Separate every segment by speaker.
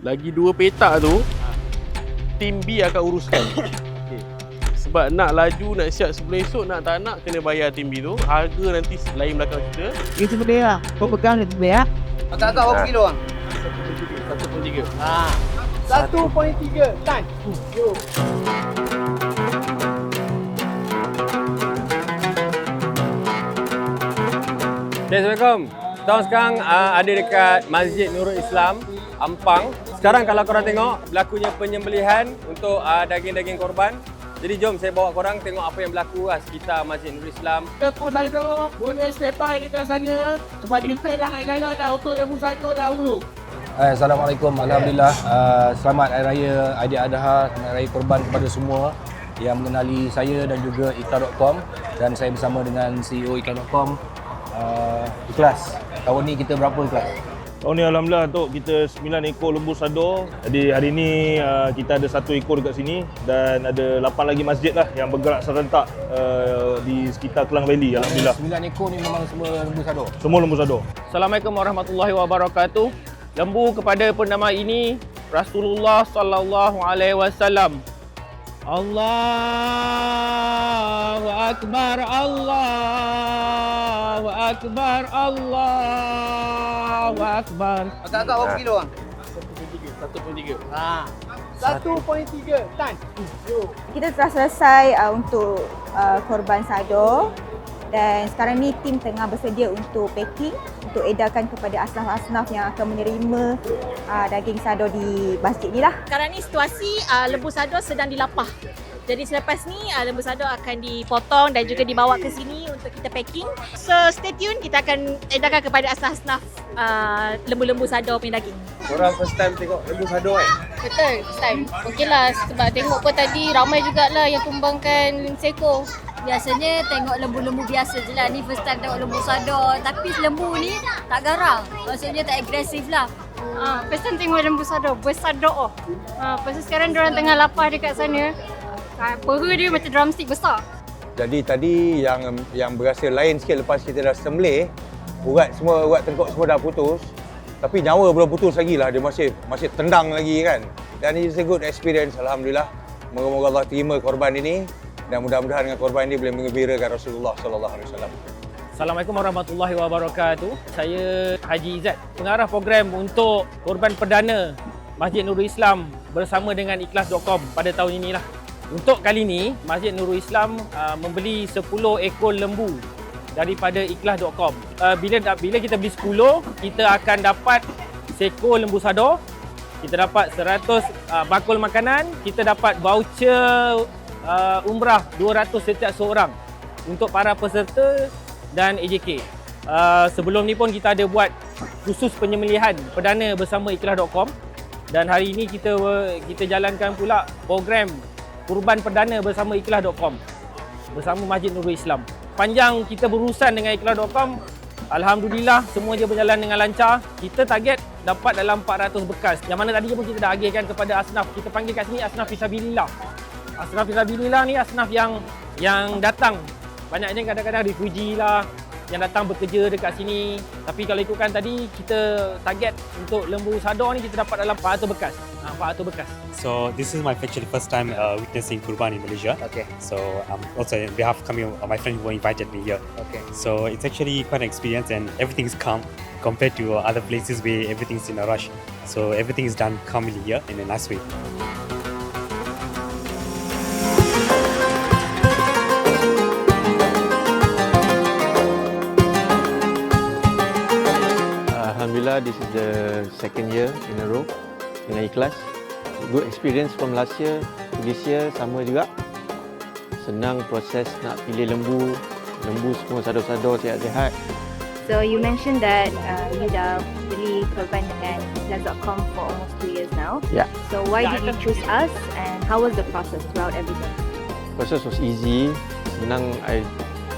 Speaker 1: Lagi 2 petak tu, tim B akan uruskan. Okay. Sebab nak laju, nak siap sebelum esok, nak tak nak, kena bayar tim B tu. Harga nanti lain belakang kita.
Speaker 2: Itu benda lah. Kau pegang itu benda lah.
Speaker 3: Agak-agak berapa kilo bang?
Speaker 1: 1.3.
Speaker 3: 1.3 tan. Yo.
Speaker 4: Okay, Assalamualaikum. Kita sekarang ada dekat Masjid Nurul Islam, Ampang. Sekarang kalau korang tengok, berlakunya penyembelihan untuk daging-daging korban. Jadi jom saya bawa korang tengok apa yang berlaku sekitar Masjid Nurul Islam.
Speaker 2: Kau tadi tu boleh step by dekat sana. Sebab kita dah lain-lain dah untuk yang musyawarah dahulu.
Speaker 5: Assalamualaikum, Alhamdulillah. Selamat Hari Raya Aidiladha, selamat Hari Raya Korban kepada semua yang mengenali saya dan juga Ikhlas.com. Dan saya bersama dengan CEO Ikhlas.com. Ikhlas. Tahun ni kita berapa ikhlas?
Speaker 6: Tahun ni Alhamdulillah untuk kita 9 ekor lembu sado. Jadi hari ni kita ada 1 ekor dekat sini dan ada 8 lagi masjid lah yang bergerak serentak di sekitar Klang Valley. Alhamdulillah.
Speaker 5: 9 ekor ni memang semua lembu sado?
Speaker 6: Semua lembu sado.
Speaker 1: Assalamualaikum warahmatullahi wabarakatuh. Lembu kepada penama ini Rasulullah sallallahu alaihi wasallam. Allahu akbar, Allahu akbar, Allahu akbar.
Speaker 3: Agak-agak berapa kilo bang?
Speaker 1: 1.3.
Speaker 3: 1.3 tan. Yo.
Speaker 7: Kita telah selesai untuk korban sado dan sekarang ni tim tengah bersedia untuk packing untuk edarkan kepada asnaf-asnaf yang akan menerima daging sado di masjid ni lah.
Speaker 8: Sekarang ni situasi lembu sado sedang dilapah. Jadi selepas ni lembu sado akan dipotong dan juga dibawa ke sini untuk kita packing. So stay tune, kita akan edarkan kepada asnaf-asnaf lembu-lembu sado punya daging.
Speaker 4: Korang first time tengok lembu sado
Speaker 8: Betul, first time. Okey lah sebab tengok pun tadi ramai jugalah yang tumbangkan seko.
Speaker 9: Biasanya tengok lembu-lembu biasa je lah. Ni first time tengok lembu sado. Tapi lembu ni tak garang. Maksudnya tak agresif lah.
Speaker 8: First time tengok lembu sado, bersado. Pasal sekarang diorang tengah lapar dekat sana. Pera dia macam drumstick besar.
Speaker 10: Jadi tadi yang berasa lain sikit lepas kita dah sembelih, urat tengkok semua dah putus. Tapi nyawa belum putus lagi lah, dia masih tendang lagi kan. Dan it's a good experience, alhamdulillah. Moga-moga Allah terima korban ini dan mudah-mudahan dengan korban ini boleh menggembirakan Rasulullah sallallahu alaihi wasallam.
Speaker 1: Assalamualaikum warahmatullahi wabarakatuh. Saya Haji Izzat, pengarah program untuk korban perdana Masjid Nurul Islam bersama dengan Ikhlas.com pada tahun inilah. Untuk kali ini, Masjid Nurul Islam membeli 10 ekor lembu daripada Ikhlas.com. Bila kita beli 10, kita akan dapat seekor lembu sado, kita dapat 100 bakul makanan, kita dapat voucher umrah 200 setiap seorang untuk para peserta dan AJK. Sebelum ni pun kita ada buat khusus penyembelihan perdana bersama Ikhlas.com dan hari ini kita jalankan pula program kurban perdana bersama Ikhlas.com bersama Masjid Nurul Islam. Panjang kita berurusan dengan Ikhlas.com, alhamdulillah semua dia berjalan dengan lancar. Kita target dapat dalam 400 bekas. Yang mana tadi pun kita dah agihkan kepada asnaf. Kita panggil kat sini asnaf fisabilillah. Asnaf fisabilillah ni asnaf yang datang. Banyaknya kadang-kadang refugee lah yang datang bekerja dekat sini. Tapi kalau ikutkan tadi, kita target untuk lembu sado ni kita dapat dalam 400 bekas. 400 bekas.
Speaker 11: So this is my actually first time witnessing Kurban in Malaysia.
Speaker 3: Okay.
Speaker 11: So also on behalf of my friend who invited me here.
Speaker 3: Okay.
Speaker 11: So it's actually quite an experience and everything is calm compared to other places where everything's in a rush. So everything is done calmly here in a nice way.
Speaker 12: Alhamdulillah, this is the second year in a row dengan Ikhlas. Good experience from last year to this year sama juga. Senang proses nak pilih lembu semua sado-sado sihat-sihat.
Speaker 7: So you mentioned that you dah beli korban dengan Ikhlas.com for almost 2 years now.
Speaker 12: Yeah.
Speaker 7: So why did you choose us and how was the process throughout everything?
Speaker 12: Process was easy, senang.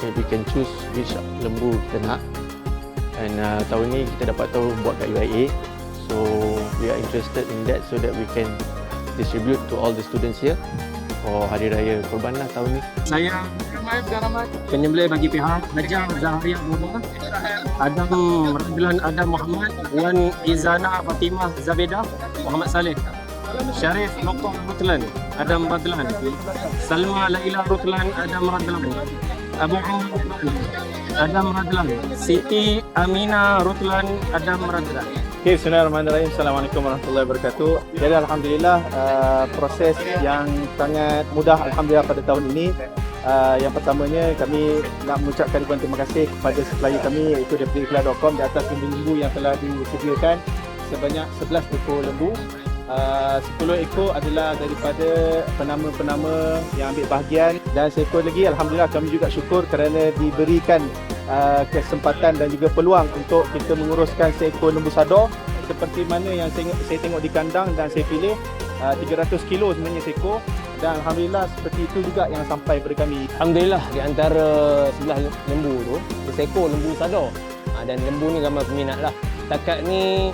Speaker 12: We can choose which lembu kita nak. And tahun ni kita dapat tahu buat kat UIA. So we are interested in that so that we can distribute to all the students here for Hari Raya Korban lah tahun ni.
Speaker 2: Saya
Speaker 13: Penyembelih bagi pihak Hajar Zaharia Boba, Adam Radlan Adam Muhammad, Wan Izana Fatimah Zabeda Muhammad Saleh, Syarif Nokoh Rutlan Adam Radlan, Salma Laila Rutlan Adam Radlan, Abu Umar Rutlan Adam Radlan, Siti Amina Rutlan Adam Radlan.
Speaker 14: Okay, bismillahirrahmanirrahim. Assalamualaikum warahmatullahi wabarakatuh. Jadi alhamdulillah proses yang sangat mudah alhamdulillah pada tahun ini. Yang pertamanya kami nak mengucapkan terima kasih kepada supplier kami iaitu daripada ikhlas.com di atas lembu yang telah disediakan sebanyak 11 ekor lembu. 10 ekor adalah daripada penama-penama yang ambil bahagian dan seekor lagi alhamdulillah kami juga syukur kerana diberikan kesempatan dan juga peluang untuk kita menguruskan seekor lembu sador seperti mana yang saya tengok di kandang dan saya pilih 300 kilo sebenarnya seekor dan alhamdulillah seperti itu juga yang sampai kepada kami.
Speaker 4: Alhamdulillah di antara 11 lembu tu, seekor lembu sador. Dan lembu ni ramai peminat lah. Setakat ni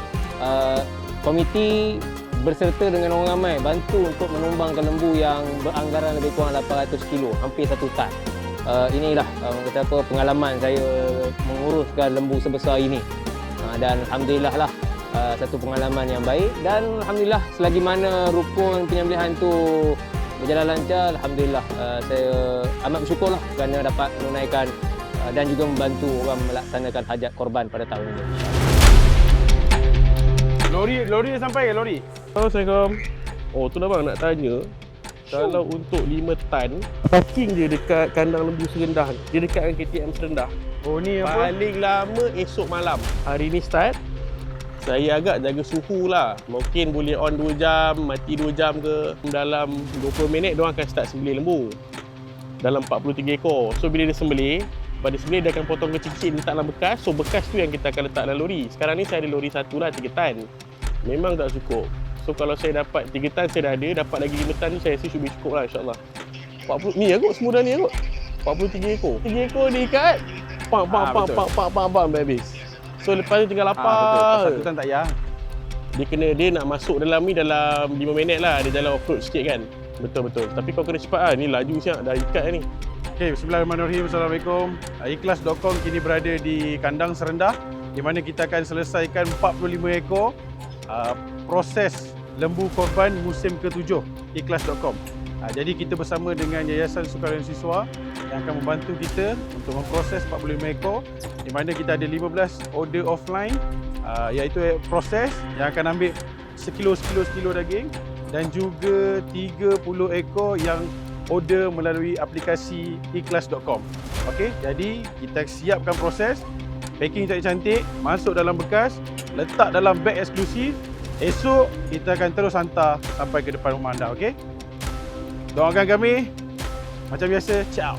Speaker 4: komiti berserta dengan orang ramai bantu untuk menumbangkan lembu yang beranggaran lebih kurang 800 kilo, hampir 1 tan. Inilah kata apa pengalaman saya menguruskan lembu sebesar ini. Dan alhamdulillah lah satu pengalaman yang baik dan alhamdulillah selagi mana rukun penyembelihan tu berjalan lancar, alhamdulillah saya amat bersyukurlah kerana dapat menunaikan dan juga membantu orang melaksanakan hajat korban pada tahun ini.
Speaker 6: Lori dah sampai ke lori? Assalamualaikum. Oh tu lah bang nak tanya. Kalau untuk 5 tan, parking dia dekat kandang lembu Serendah. Dia dekat dengan KTM Serendah. Oh ni apa? Paling lama esok malam. Hari ni start. Saya agak jaga suhu lah. Mungkin boleh on 2 jam, mati 2 jam ke. Dalam 20 minit diorang akan start sembelih lembu. Dalam 43 ekor. So bila dia sembelih, pada sembelih dia akan potong kecil-kecil letak dalam bekas. So bekas tu yang kita akan letak dalam lori. Sekarang ni saya ada lori 1 lah 3 tan. Memang tak cukup. So kalau saya dapat 3 tan saya dah ada, dapat lagi 5 tan ni saya rasa should be cukup lah insyaAllah. 40 ni kot semua dah ni kot. 43 ekor. 3 ekor diikat. Pam habis. So lepas tu tinggal lapar.
Speaker 14: Betul. Satu tan tak payah.
Speaker 6: Dia nak masuk dalam ni dalam 5 minit lah. Dia jalan off-road sikit kan. Betul. Tapi kau kena cepat lah. Ni laju siap dah ikat ni. Okay, bismillahirrahmanirrahim. Assalamualaikum. Ikhlas.com kini berada di kandang Serendah di mana kita akan selesaikan 45 ekor proses lembu korban musim ke-7 Ikhlas.com. Jadi kita bersama dengan Yayasan Sukarelawan Siswa yang akan membantu kita untuk memproses 45 ekor di mana kita ada 15 order offline iaitu proses yang akan ambil sekilo daging dan juga 30 ekor yang order melalui aplikasi Ikhlas.com. Okey, jadi kita siapkan proses, packing cantik-cantik, masuk dalam bekas, letak dalam beg eksklusif. Esok kita akan terus hantar sampai ke depan rumah anda, okey? Doakan kami. Macam biasa, ciao.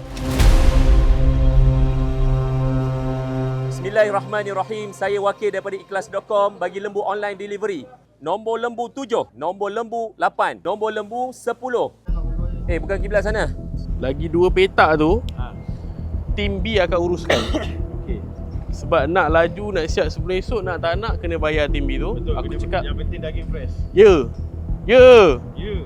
Speaker 4: Bismillahirrahmanirrahim. Saya wakil daripada Ikhlas.com bagi lembu online delivery. Nombor lembu 7, nombor lembu 8, nombor lembu 10. Bukan kiblat sana.
Speaker 6: Lagi 2 petak tu, tim B akan uruskan. Sebab nak laju, nak siap sebelum esok, nak tak nak kena bayar tim B tu. Betul, aku cakap yang penting daging fresh. Ya.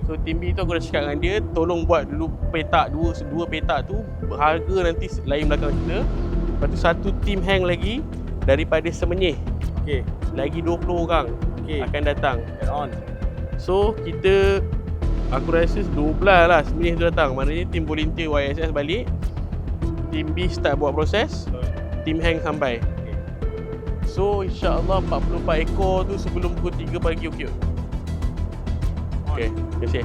Speaker 6: So tim B tu aku dah cakap dengan dia, tolong buat dulu petak, dua petak tu harga nanti lain belakang kita. Lepas tu satu tim hang lagi daripada Semenyih. Okey, lagi 20 orang akan datang. Add on. So kita aku rasa 12 lah Semenyih tu datang. Maknanya tim volunteer YSS balik. Tim B start buat proses. Tim hang sampai. So insyaAllah 44 ekor tu sebelum pukul 3 pagi okey. Okey, terima kasih.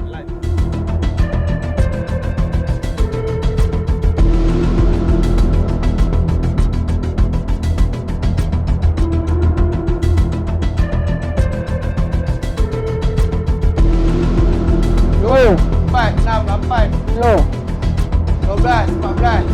Speaker 3: Yo, 4, 6, 8, 10, 12, 14.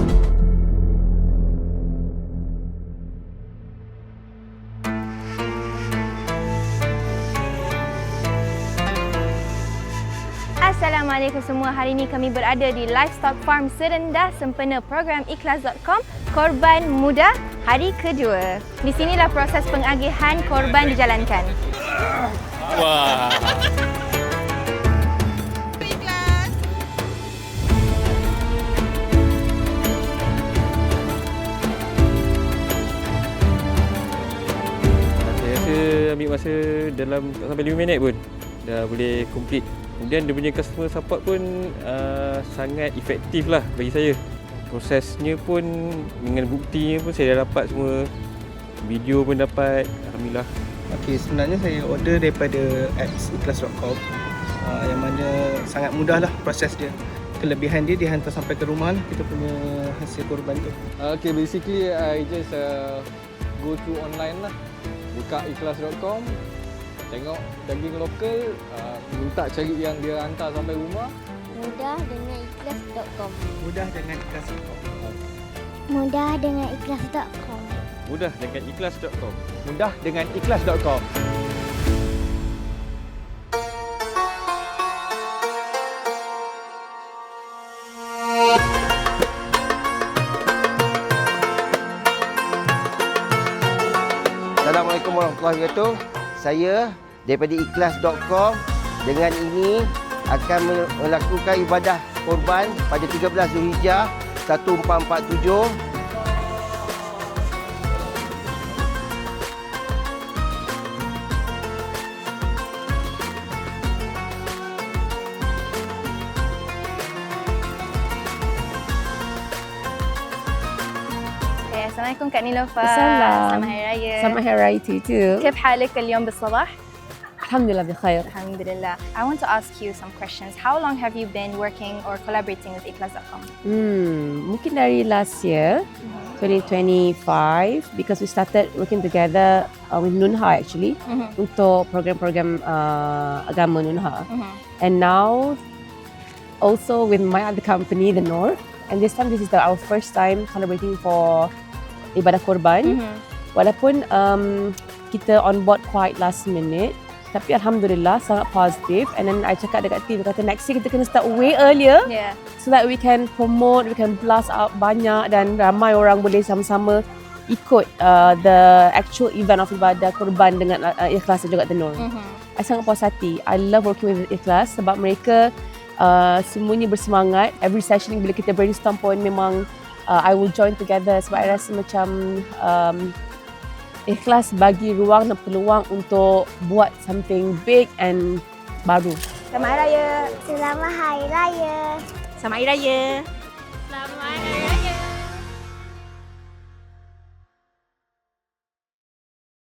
Speaker 15: Assalamualaikum semua. Hari ini kami berada di Livestock Farm Serendah sempena program Ikhlas.com Korban Muda hari kedua. Di sinilah proses pengagihan korban dijalankan.
Speaker 6: Wah.
Speaker 4: dalam tak sampai 5 minit pun dah boleh complete. Kemudian dia punya customer support pun sangat efektif lah bagi saya. Prosesnya pun dengan buktinya pun saya dah dapat semua. Video pun dapat, alhamdulillah.
Speaker 16: Okey, sebenarnya saya order daripada apps ikhlas.com yang mana sangat mudah lah proses dia. Kelebihan dia hantar sampai ke rumah lah kita punya hasil korban tu.
Speaker 3: Okay, basically I just go through online lah. Buka ikhlas.com, tengok daging lokal, minta cari yang dia hantar sampai rumah.
Speaker 17: Mudah dengan ikhlas.com.
Speaker 16: Mudah dengan ikhlas.com.
Speaker 17: Mudah dengan ikhlas.com.
Speaker 4: Mudah dengan ikhlas.com.
Speaker 16: Mudah dengan ikhlas.com.
Speaker 18: Assalamualaikum warahmatullahi wabarakatuh. Saya daripada ikhlas.com. Dengan ini akan melakukan ibadah korban pada 13 Zulhijjah 1447.
Speaker 15: Assalamualaikum Kak Niloufar.
Speaker 19: السلام.
Speaker 15: Selamat Hari Raya.
Speaker 19: Selamat Hari Raya to you too.
Speaker 15: كيف حالك اليوم بالصباح؟
Speaker 19: الحمد لله بخير.
Speaker 15: الحمد لله. I want to ask you some questions. How long have you been working or collaborating with ikhlas.com?
Speaker 19: Mungkin dari last year, 2025, because we started working together with Nunha actually untuk program-program agama Nunha. And now also with my other company, The Nur. And this time, this is our first time collaborating for ibadah korban. Walaupun kita on board quite last minute, tapi alhamdulillah sangat positif. And then I cakap dekat team, kata next year kita kena start way earlier, so that we can promote, we can blast out banyak dan ramai orang boleh sama-sama ikut the actual event of ibadah korban dengan Ikhlas dan juga The Nur. I sangat puas hati. I love working with Ikhlas sebab mereka semuanya bersemangat. Every session bila kita brainstorm pun memang I will join together sebab I rasa macam Ikhlas bagi ruang dan peluang untuk buat something big and baru.
Speaker 15: Selamat Hari Raya.
Speaker 17: Selamat Hari Raya.
Speaker 8: Selamat Hari Raya. Selamat Hari Raya.